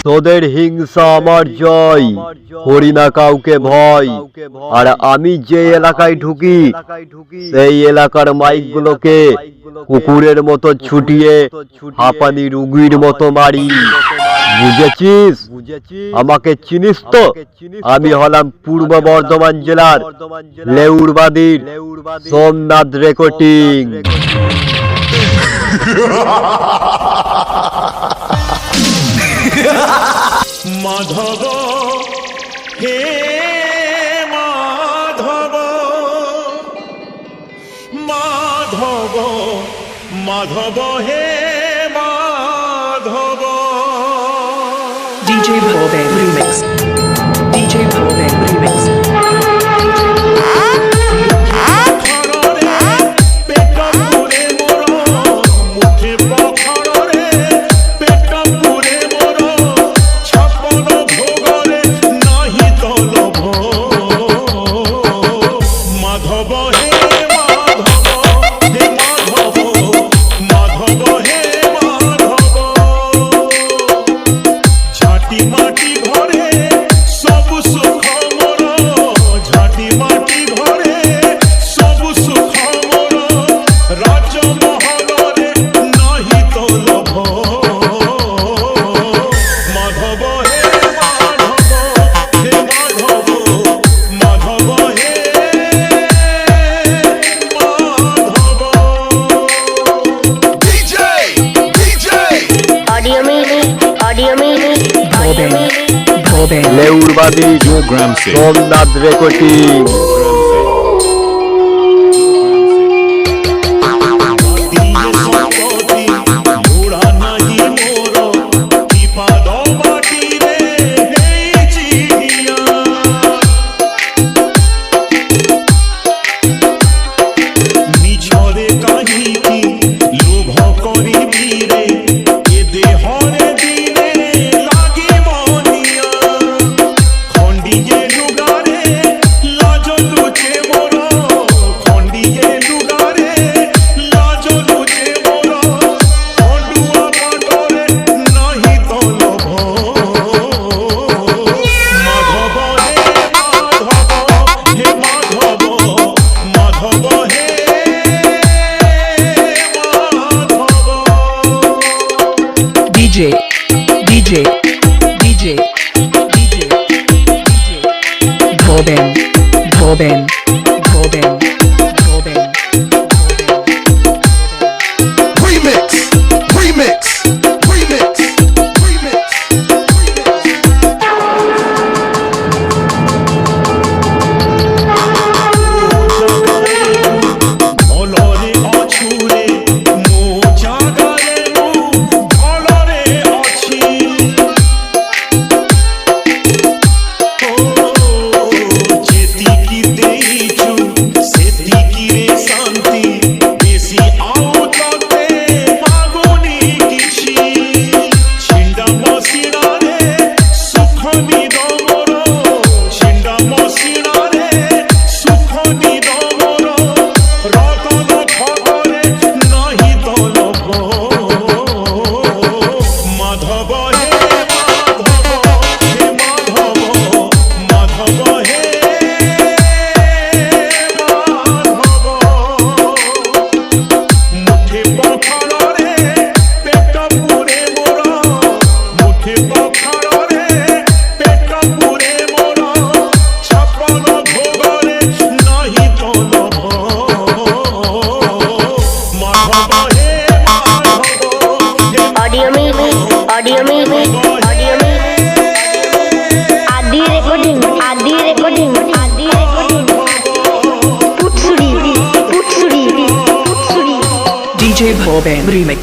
তোদের হিংসা আমার জয়, করি না কাউকে ভয়। আর আমি যে এলাকায় ঢুকি সেই এলাকার মাইকগুলোকে কুকুরের মতো ছুটিয়ে হাঁপানি রুগীর মতো মারি। বুঝেছিস? আমাকে চিনিস তো? আমি হলাম পূর্ব বর্ধমান জেলার লেউড়বাদীর সোমনাথ রেকর্ডিং। মাধব হে মাধব, মাধব মাধব হে Madhav. DJ Bhobe Remix. DJ Bhobe Remix. Leurbadi Somnath recording. DJ Bhoben Remix, remix, remix, remix, olore ochule mo jagale mo olore ochi jeti ki deichu seti ki re santi besi au tote magoni kichi chinda mosina re sukhoni domoro chinda mosina re sukhoni domoro Ratan খবরে নাহি তলব মাধব হে মাধব হে মাধব মাধব হে মাধব মুঠে পখারে পেট পুরে মোর মুঠে পখারে পেট পুরে মোর ছাপন ভোগরে নাহি তলব মাধব হে মাধব হে ऑडियो म्यूजिक आदि रिकॉर्डिंग पुटसुरी DJ Bhobe Remix.